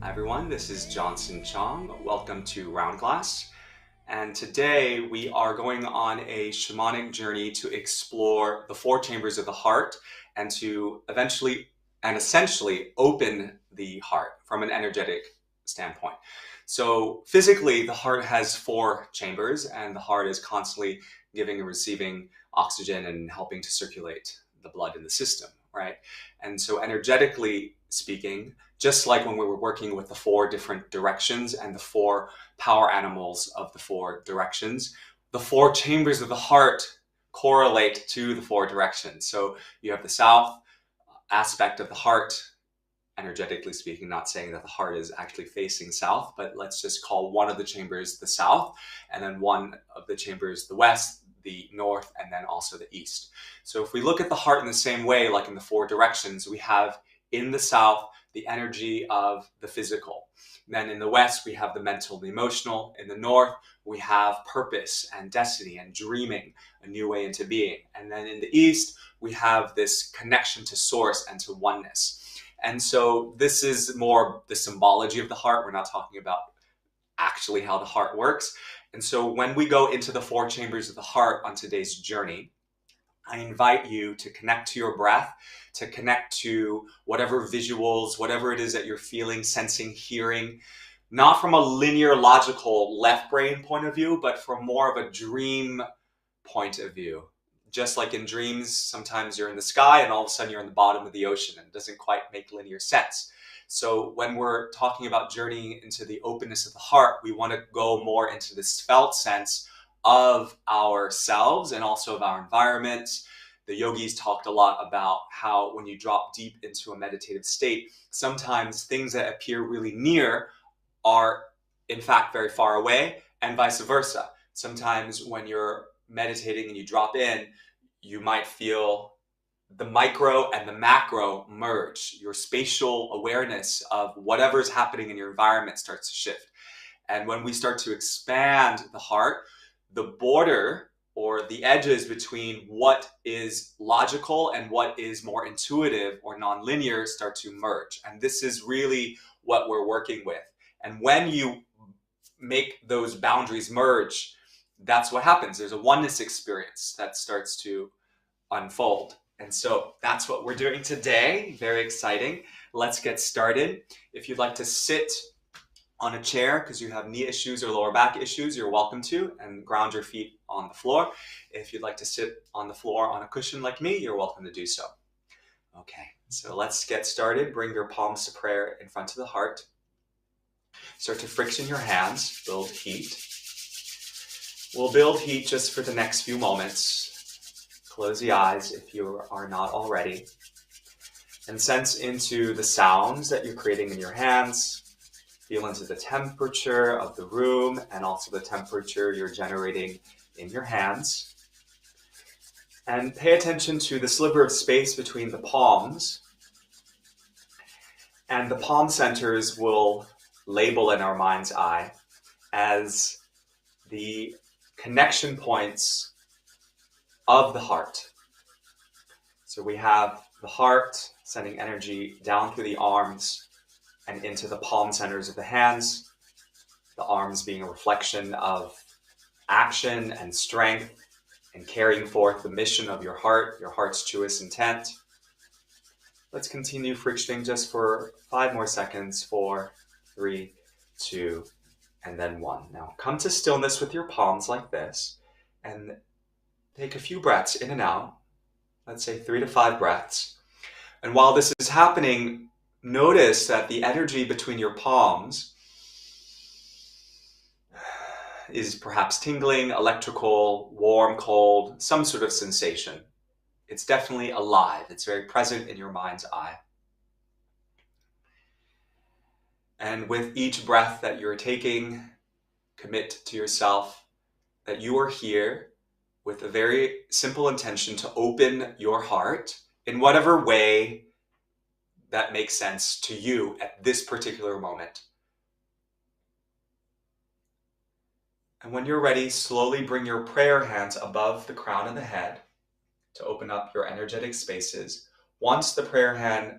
Hi everyone, this is Johnson Chong. Welcome to Round Glass. And today we are going on a shamanic journey to explore the four chambers of the heart and to eventually and essentially open the heart from an energetic standpoint. So physically, the heart has four chambers, and the heart is constantly giving and receiving oxygen and helping to circulate the blood in the system, right? And so energetically speaking, just like when we were working with the four different directions and the four power animals of the four directions, the four chambers of the heart correlate to the four directions. So you have the south aspect of the heart, energetically speaking, not saying that the heart is actually facing south, but let's just call one of the chambers the south, and then one of the chambers the west, the north, and then also the east. So if we look at the heart in the same way, like in the four directions, we have in the south the energy of the physical. Then in the west, we have the mental, the emotional. In the north, we have purpose and destiny and dreaming, a new way into being. And then in the east, we have this connection to source and to oneness. And so this is more the symbology of the heart. We're not talking about actually how the heart works. And so when we go into the four chambers of the heart on today's journey, I invite you to connect to your breath, to connect to whatever visuals, whatever it is that you're feeling, sensing, hearing, not from a linear, logical left brain point of view, but from more of a dream point of view. Just like in dreams, sometimes you're in the sky and all of a sudden you're in the bottom of the ocean and it doesn't quite make linear sense. So when we're talking about journeying into the openness of the heart, we want to go more into this felt sense of ourselves and also of our environment. The yogis talked a lot about how when you drop deep into a meditative state, sometimes things that appear really near are in fact very far away, and vice versa. Sometimes when you're meditating and you drop in, you might feel the micro and the macro merge. Your spatial awareness of whatever's happening in your environment starts to shift. And when we start to expand the heart, the border or the edges between what is logical and what is more intuitive or nonlinear start to merge. And this is really what we're working with. And when you make those boundaries merge, that's what happens. There's a oneness experience that starts to unfold. And so that's what we're doing today. Very exciting. Let's get started. If you'd like to sit on a chair because you have knee issues or lower back issues, you're welcome to, and ground your feet on the floor. If you'd like to sit on the floor on a cushion like me, you're welcome to do so. Okay, so let's get started. Bring your palms to prayer in front of the heart. Start to friction your hands, build heat. We'll build heat just for the next few moments. Close the eyes if you are not already. And sense into the sounds that you're creating in your hands. Feel into the temperature of the room and also the temperature you're generating in your hands. And pay attention to the sliver of space between the palms. And the palm centers will label in our mind's eye as the connection points of the heart. So we have the heart sending energy down through the arms and into the palm centers of the hands, the arms being a reflection of action and strength and carrying forth the mission of your heart's truest intent. Let's continue frictioning just for 5 more seconds. 4, 3, 2, and then 1. Now come to stillness with your palms like this and take a few breaths in and out. Let's say 3 to 5 breaths. And while this is happening, notice that the energy between your palms is perhaps tingling, electrical, warm, cold, some sort of sensation. It's definitely alive. It's very present in your mind's eye. And with each breath that you're taking, commit to yourself that you are here with a very simple intention to open your heart in whatever way that makes sense to you at this particular moment. And when you're ready, slowly bring your prayer hands above the crown of the head to open up your energetic spaces. Once the prayer hand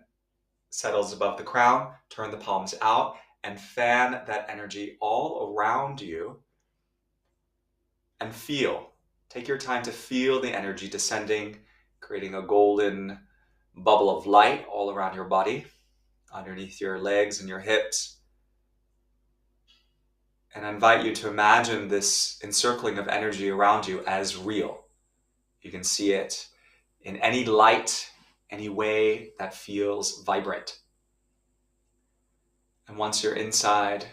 settles above the crown, turn the palms out and fan that energy all around you and feel. Take your time to feel the energy descending, creating a golden bubble of light all around your body, underneath your legs and your hips. And I invite you to imagine this encircling of energy around you as real. You can see it in any light, any way that feels vibrant. And once you're inside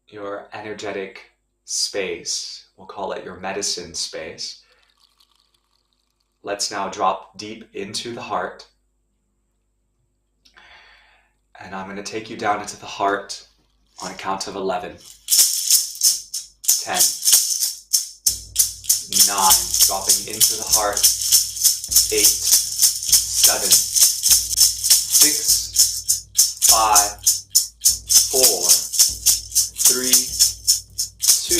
your energetic space, we'll call it your medicine space, let's now drop deep into the heart. And I'm going to take you down into the heart on a count of 11. 10, 9, dropping into the heart. 8, 7, 6, 5, 4, 3, 2,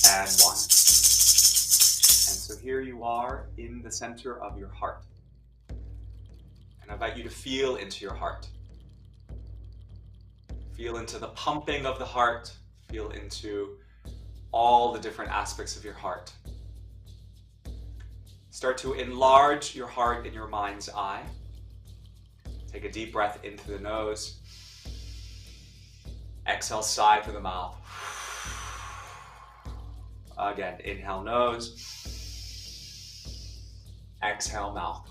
and 1. And so here you are in the center of your heart. And I invite you to feel into your heart. Feel into the pumping of the heart. Feel into all the different aspects of your heart. Start to enlarge your heart in your mind's eye. Take a deep breath into the nose. Exhale, sigh through the mouth. Again, inhale nose. Exhale mouth.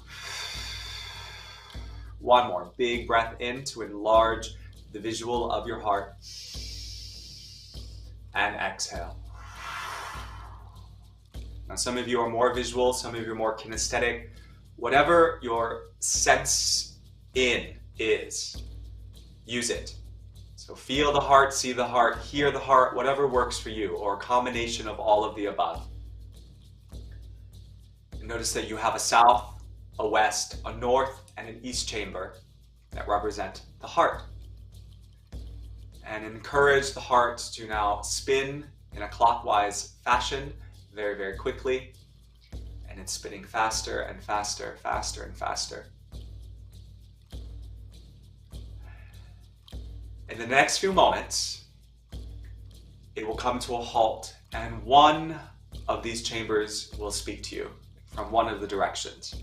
One more big breath in to enlarge the visual of your heart. And exhale. Now some of you are more visual, some of you are more kinesthetic. Whatever your sense in is, use it. So feel the heart, see the heart, hear the heart, whatever works for you, or a combination of all of the above. And notice that you have a south, a west, a north, and an east chamber that represent the heart. And encourage the heart to now spin in a clockwise fashion very, very quickly. And it's spinning faster and faster, faster and faster. In the next few moments, it will come to a halt, and one of these chambers will speak to you from one of the directions.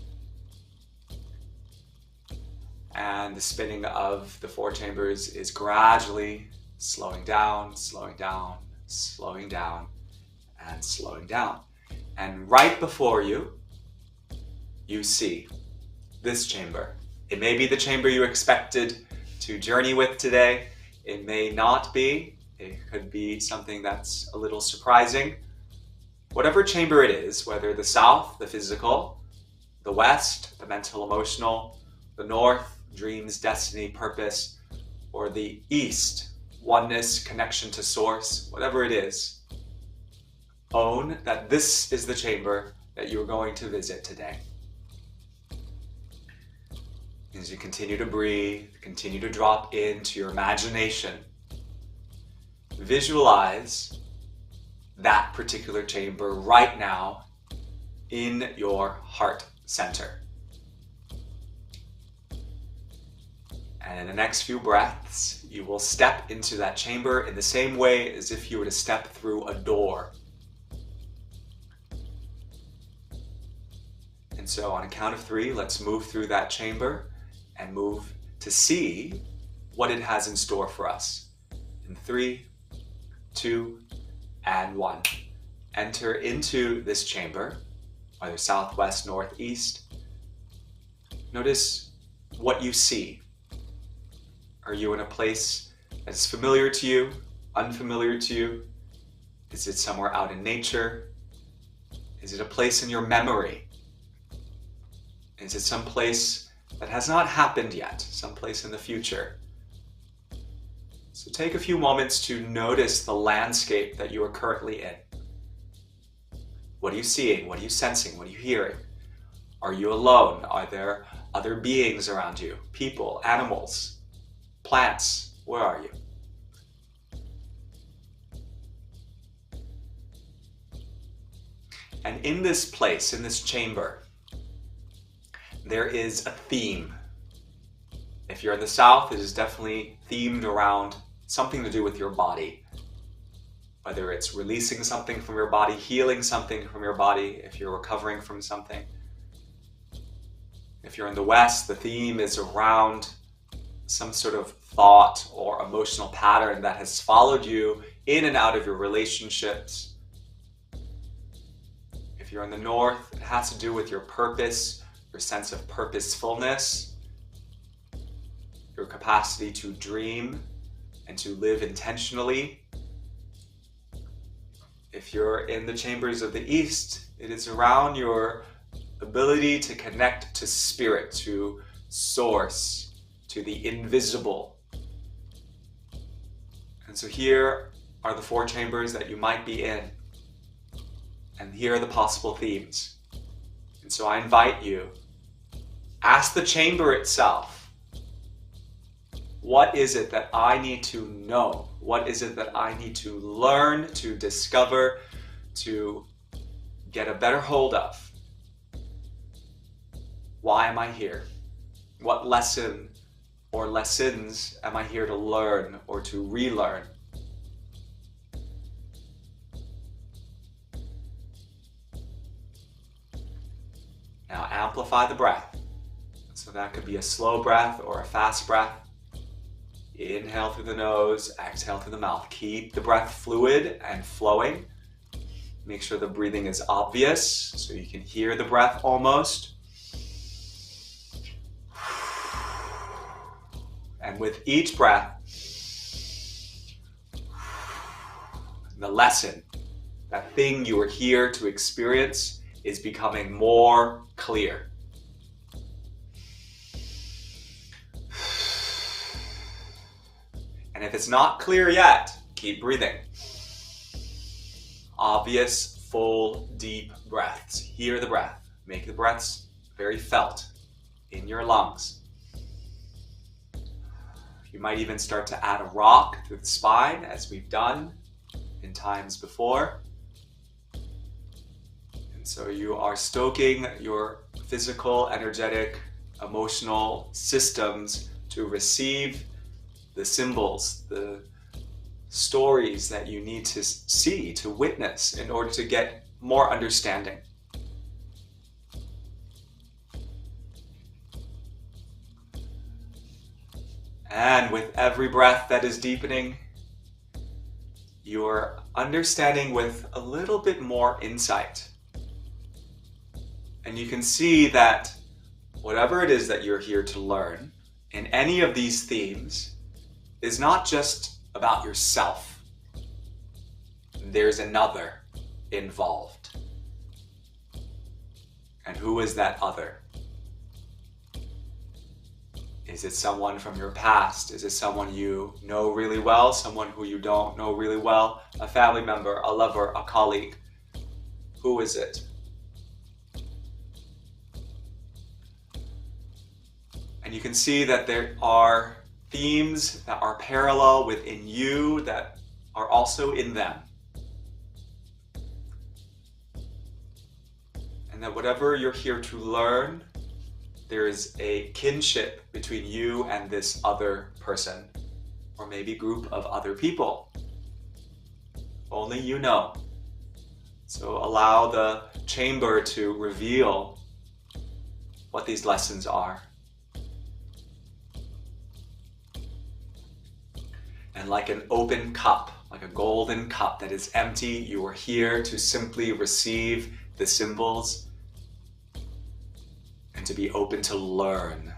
And the spinning of the 4 chambers is gradually slowing down, slowing down, slowing down, and slowing down. And right before you, you see this chamber. It may be the chamber you expected to journey with today. It may not be. It could be something that's a little surprising. Whatever chamber it is, whether the south, the physical, the west, the mental, emotional, the north, dreams, destiny, purpose, or the east, oneness, connection to source, whatever it is, own that this is the chamber that you're going to visit today. As you continue to breathe, continue to drop into your imagination, visualize that particular chamber right now in your heart center. And in the next few breaths, you will step into that chamber in the same way as if you were to step through a door. And so on a count of 3, let's move through that chamber and move to see what it has in store for us. In 3, 2, and 1. Enter into this chamber, either south, west, north, east. Notice what you see. Are you in a place that's familiar to you, unfamiliar to you? Is it somewhere out in nature? Is it a place in your memory? Is it some place that has not happened yet, some place in the future? So take a few moments to notice the landscape that you are currently in. What are you seeing? What are you sensing? What are you hearing? Are you alone? Are there other beings around you? People, animals, plants? Where are you? And in this place, in this chamber, there is a theme. If you're in the south, it is definitely themed around something to do with your body. Whether it's releasing something from your body, healing something from your body, if you're recovering from something. If you're in the West, the theme is around some sort of thought or emotional pattern that has followed you in and out of your relationships. If you're in the North, it has to do with your purpose, your sense of purposefulness, your capacity to dream and to live intentionally. If you're in the chambers of the East, it is around your ability to connect to spirit, to source, to the invisible. And so here are the 4 chambers that you might be in. And here are the possible themes. And so I invite you, ask the chamber itself, what is it that I need to know? What is it that I need to learn, to discover, to get a better hold of? Why am I here? What lesson or lessons am I here to learn or to relearn? Now amplify the breath. So that could be a slow breath or a fast breath. Inhale through the nose, exhale through the mouth. Keep the breath fluid and flowing. Make sure the breathing is obvious so you can hear the breath almost. And with each breath, the lesson, that thing you are here to experience, is becoming more clear. And if it's not clear yet, keep breathing. Obvious, full, deep breaths. Hear the breath. Make the breaths very felt in your lungs. You might even start to add a rock through the spine, as we've done in times before. And so you are stoking your physical, energetic, emotional systems to receive the symbols, the stories that you need to see, to witness in order to get more understanding. And with every breath that is deepening, you're understanding with a little bit more insight. And you can see that whatever it is that you're here to learn in any of these themes is not just about yourself. There's another involved. And who is that other? Is it someone from your past? Is it someone you know really well? Someone who you don't know really well? A family member, a lover, a colleague? Who is it? And you can see that there are themes that are parallel within you that are also in them. And that whatever you're here to learn, there is a kinship between you and this other person, or maybe group of other people. Only you know. So allow the chamber to reveal what these lessons are. And like an open cup, like a golden cup that is empty, you are here to simply receive the symbols and to be open to learn.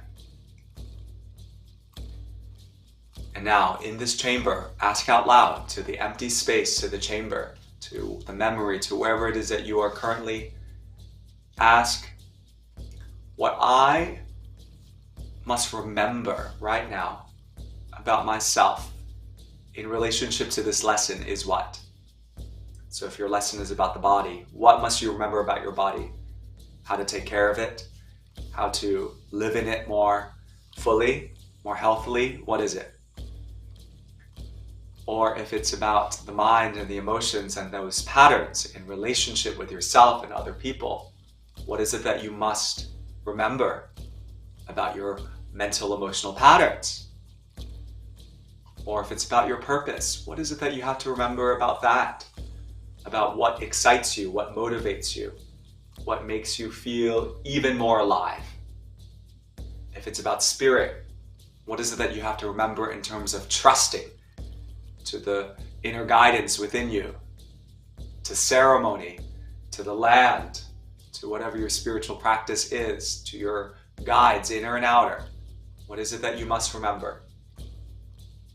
And now, in this chamber, ask out loud to the empty space, to the chamber, to the memory, to wherever it is that you are currently. Ask, what I must remember right now about myself in relationship to this lesson is what? So if your lesson is about the body, what must you remember about your body? How to take care of it? How to live in it more fully, more healthily? What is it? Or if it's about the mind and the emotions and those patterns in relationship with yourself and other people, what is it that you must remember about your mental emotional patterns? Or if it's about your purpose, what is it that you have to remember about that? About what excites you, what motivates you, what makes you feel even more alive? If it's about spirit, what is it that you have to remember in terms of trusting to the inner guidance within you, to ceremony, to the land, to whatever your spiritual practice is, to your guides, inner and outer? What is it that you must remember?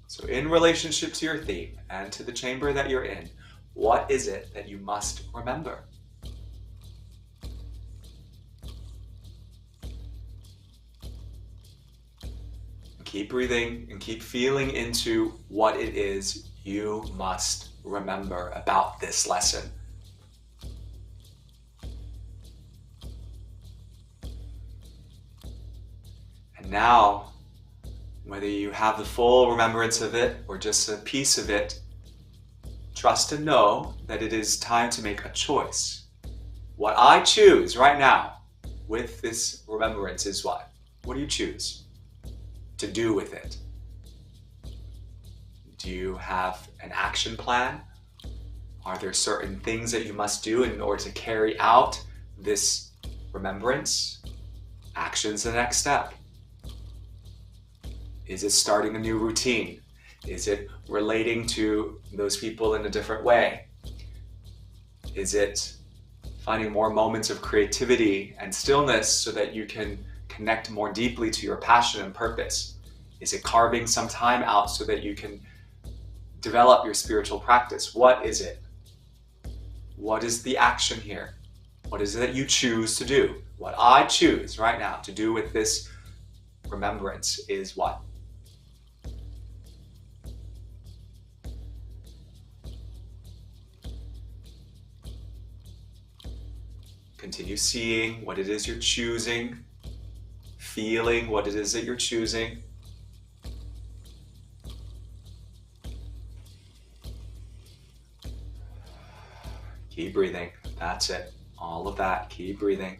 So in relationship to your theme and to the chamber that you're in, what is it that you must remember? Keep breathing and keep feeling into what it is you must remember about this lesson. And now, whether you have the full remembrance of it or just a piece of it, trust and know that it is time to make a choice. What I choose right now with this remembrance is what? What do you choose to do with it? Do you have an action plan? Are there certain things that you must do in order to carry out this remembrance? Action's the next step. Is it starting a new routine? Is it relating to those people in a different way? Is it finding more moments of creativity and stillness so that you can connect more deeply to your passion and purpose? Is it carving some time out so that you can develop your spiritual practice? What is it? What is the action here? What is it that you choose to do? What I choose right now to do with this remembrance is what? Continue seeing what it is you're choosing, feeling what it is that you're choosing. Keep breathing. That's it. All of that. Keep breathing.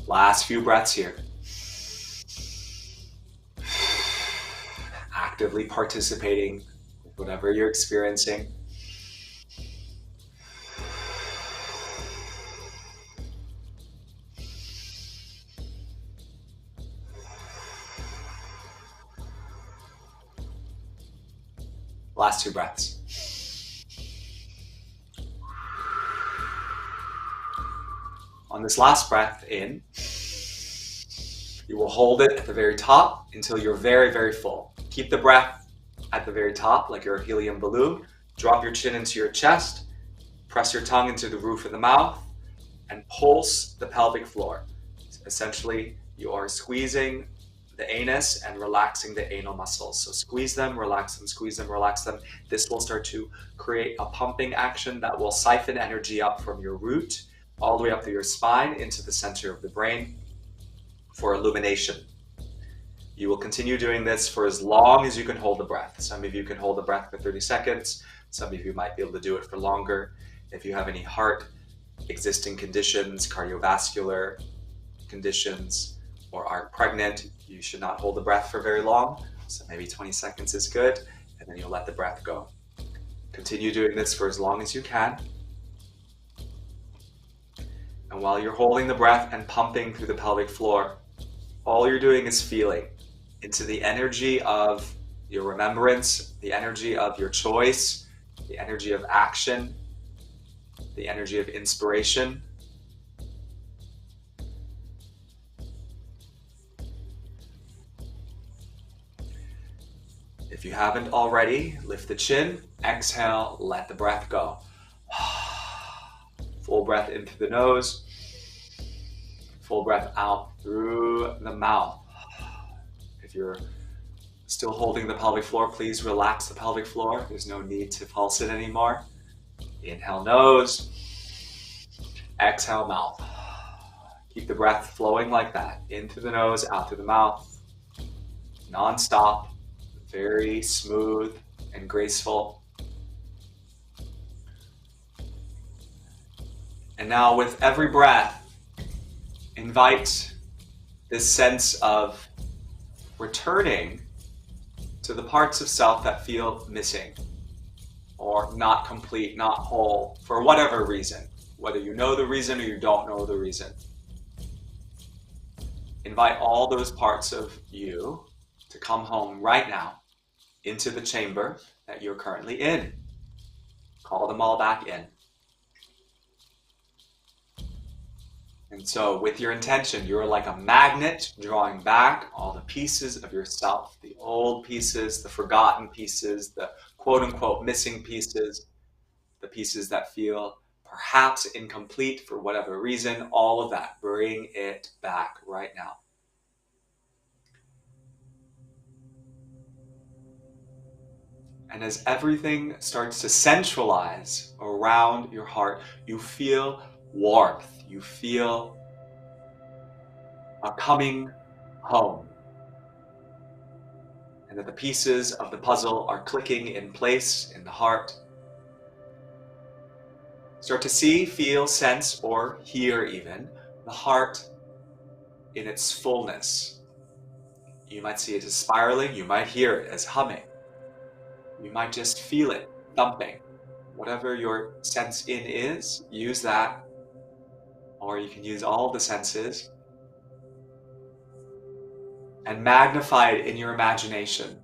Last few breaths here. Actively participating with whatever you're experiencing. Last two breaths. On this last breath in, you will hold it at the very top until you're very, very full. Keep the breath at the very top like you're a helium balloon. Drop your chin into your chest. Press your tongue into the roof of the mouth and pulse the pelvic floor. Essentially, you are squeezing the anus and relaxing the anal muscles. So squeeze them, relax them, squeeze them, relax them. This will start to create a pumping action that will siphon energy up from your root all the way up through your spine into the center of the brain for illumination. You will continue doing this for as long as you can hold the breath. Some of you can hold the breath for 30 seconds. Some of you might be able to do it for longer. If you have any heart existing conditions, cardiovascular conditions, or are pregnant, you should not hold the breath for very long. So maybe 20 seconds is good, and then you'll let the breath go. Continue doing this for as long as you can. And while you're holding the breath and pumping through the pelvic floor, all you're doing is feeling into the energy of your remembrance, the energy of your choice, the energy of action, the energy of inspiration. If you haven't already, lift the chin, exhale, let the breath go. Full breath in through the nose, full breath out through the mouth. If you're still holding the pelvic floor, please relax the pelvic floor. There's no need to pulse it anymore. Inhale nose, exhale mouth. Keep the breath flowing like that, in through the nose, out through the mouth, non-stop. Very smooth and graceful. And now with every breath, invite this sense of returning to the parts of self that feel missing or not complete, not whole, for whatever reason, whether you know the reason or you don't know the reason. Invite all those parts of you to come home right now into the chamber that you're currently in. Call them all back in. And so with your intention, you're like a magnet drawing back all the pieces of yourself, the old pieces, the forgotten pieces, the quote unquote missing pieces, the pieces that feel perhaps incomplete for whatever reason, all of that. Bring it back right now. And as everything starts to centralize around your heart, you feel warmth. You feel a coming home. And that the pieces of the puzzle are clicking in place in the heart. Start to see, feel, sense, or hear even the heart in its fullness. You might see it as spiraling. You might hear it as humming. You might just feel it thumping. Whatever your sense in is, use that. Or you can use all the senses and magnify it in your imagination.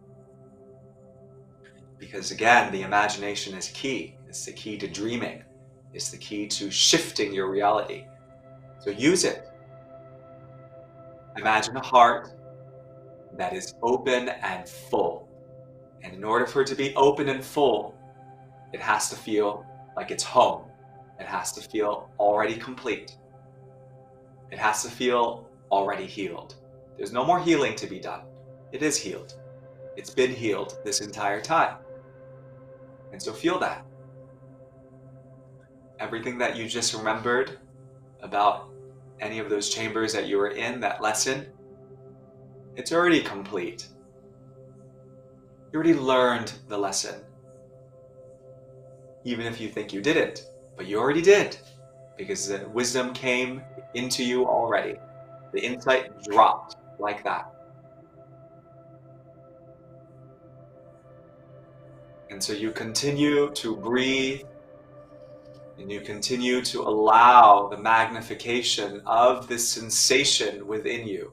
Because again, the imagination is key. It's the key to dreaming. It's the key to shifting your reality. So use it. Imagine a heart that is open and full. And in order for it to be open and full, it has to feel like it's home. It has to feel already complete. It has to feel already healed. There's no more healing to be done. It is healed. It's been healed this entire time. And so feel that. Everything that you just remembered about any of those chambers that you were in, that lesson, it's already complete. You already learned the lesson. Even if you think you didn't, but you already did. Because the wisdom came into you already. The insight dropped like that. And so you continue to breathe and you continue to allow the magnification of this sensation within you.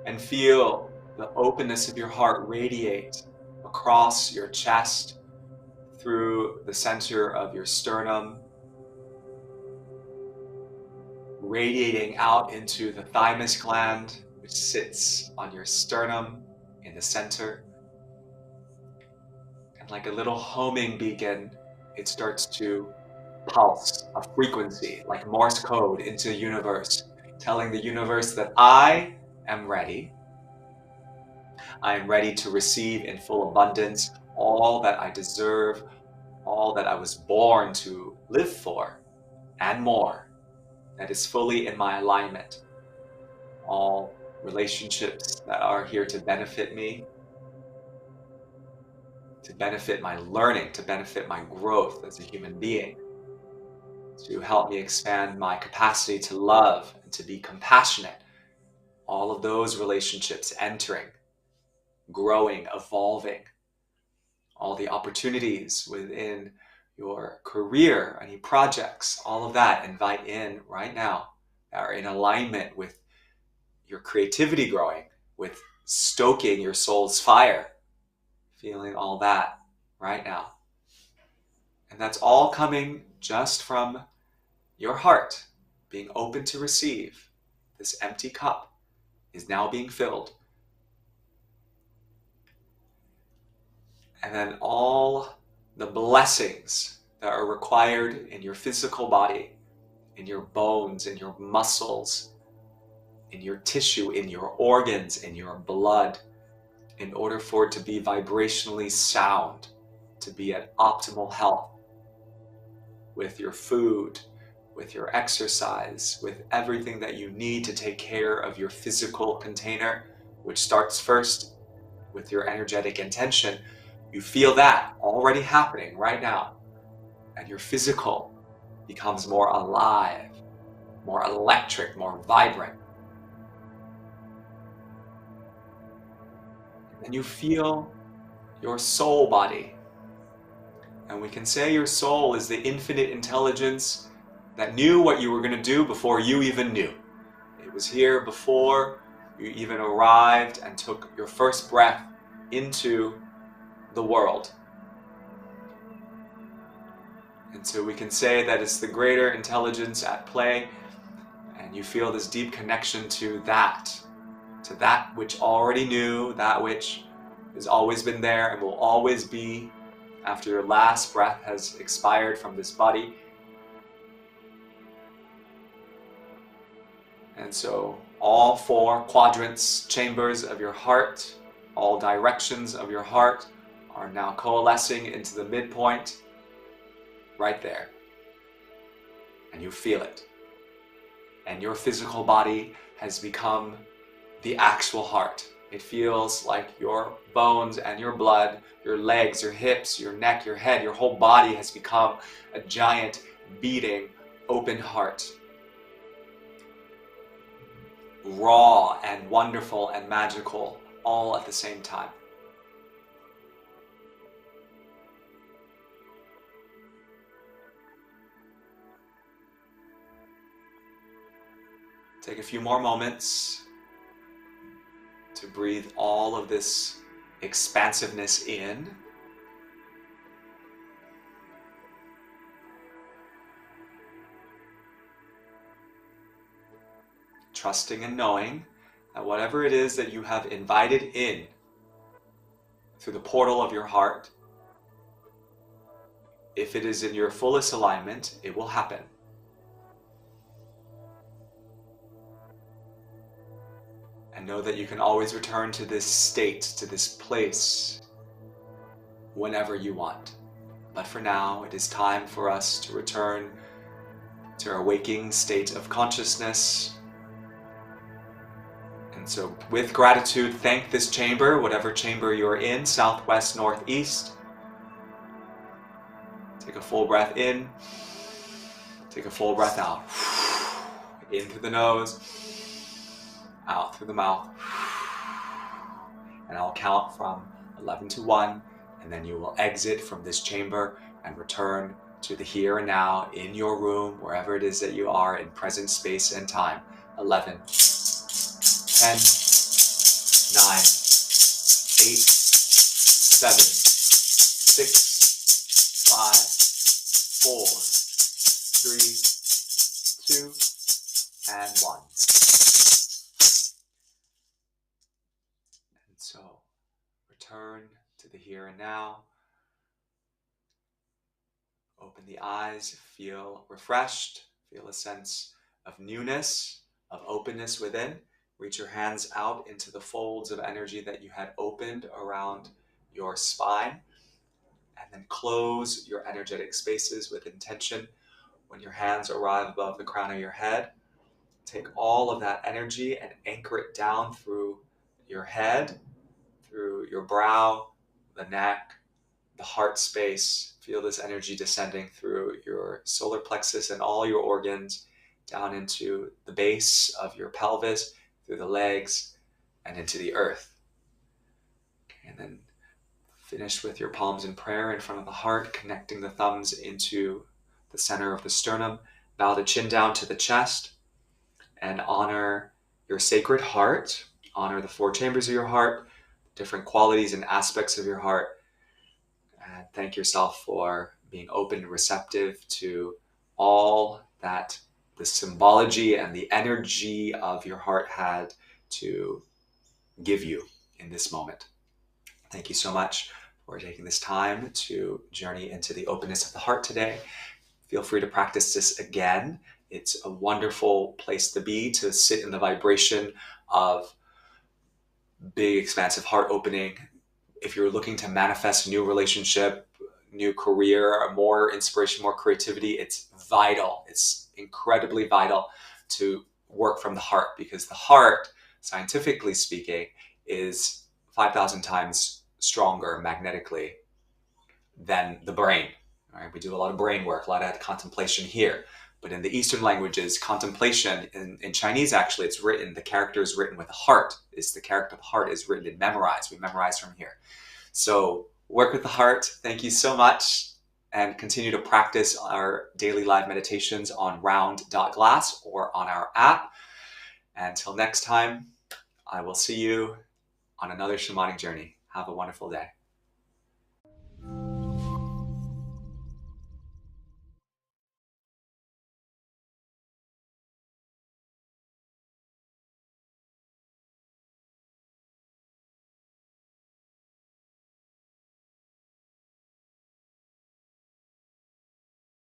And feel the openness of your heart radiate across your chest, through the center of your sternum, radiating out into the thymus gland, which sits on your sternum in the center. And like a little homing beacon, it starts to pulse a frequency, like Morse code into the universe, telling the universe that I am ready. I am ready to receive in full abundance all that I deserve, all that I was born to live for, and more, that is fully in my alignment. All relationships that are here to benefit me, to benefit my learning, to benefit my growth as a human being, to help me expand my capacity to love and to be compassionate. All of those relationships entering, growing, evolving. All the opportunities within your career, any projects, all of that, invite in right now, that are in alignment with your creativity growing, with stoking your soul's fire, feeling all that right now. And that's all coming just from your heart being open to receive. This empty cup is now being filled. And then all the blessings that are required in your physical body, in your bones, in your muscles, in your tissue, in your organs, in your blood, in order for it to be vibrationally sound, to be at optimal health, with your food, with your exercise, with everything that you need to take care of your physical container, which starts first with your energetic intention. You feel that already happening right now, and your physical becomes more alive, more electric, more vibrant. And you feel your soul body. And we can say your soul is the infinite intelligence that knew what you were going to do before you even knew. It was here before you even arrived and took your first breath into the world. And so we can say that it's the greater intelligence at play, and you feel this deep connection to that which already knew, that which has always been there and will always be after your last breath has expired from this body. And so all 4 quadrants, chambers of your heart, all directions of your heart are now coalescing into the midpoint right there. And you feel it. And your physical body has become the actual heart. It feels like your bones and your blood, your legs, your hips, your neck, your head, your whole body has become a giant, beating, open heart. Raw and wonderful and magical all at the same time. Take a few more moments to breathe all of this expansiveness in. Trusting and knowing that whatever it is that you have invited in through the portal of your heart, if it is in your fullest alignment, it will happen. And know that you can always return to this state, to this place, whenever you want. But for now, it is time for us to return to our waking state of consciousness. And so with gratitude, thank this chamber, whatever chamber you're in, southwest, northeast. Take a full breath in. Take a full breath out. In through the nose, out through the mouth. And I'll count from 11 to 1, and then you will exit from this chamber and return to the here and now in your room, wherever it is that you are in present space and time. 11, 10, 9, 8, 7, 6, 5, 4, 3, 2, and 1. And so, return to the here and now. Open the eyes, feel refreshed, feel a sense of newness, of openness within. Reach your hands out into the folds of energy that you had opened around your spine. And then close your energetic spaces with intention. When your hands arrive above the crown of your head, take all of that energy and anchor it down through your head, through your brow, the neck, the heart space. Feel this energy descending through your solar plexus and all your organs, down into the base of your pelvis, through the legs, and into the earth. Okay, and then finish with your palms in prayer in front of the heart, connecting the thumbs into the center of the sternum. Bow the chin down to the chest and honor your sacred heart. Honor the 4 chambers of your heart, different qualities and aspects of your heart. And thank yourself for being open and receptive to all that the symbology and the energy of your heart had to give you in this moment. Thank you so much for taking this time to journey into the openness of the heart today. Feel free to practice this again. It's a wonderful place to be, to sit in the vibration of big, expansive heart opening. If you're looking to manifest a new relationship, new career, more inspiration, more creativity, it's vital. It's incredibly vital to work from the heart, because the heart, scientifically speaking, is 5,000 times stronger magnetically than the brain. All right, we do a lot of brain work, a lot of contemplation here. But in the Eastern languages, contemplation, in Chinese actually, it's written, the character is written with a heart. It's the character of heart is written and memorized. We memorize from here. So work with the heart. Thank you so much. And continue to practice our daily live meditations on round.glass or on our app. Until next time, I will see you on another shamanic journey. Have a wonderful day.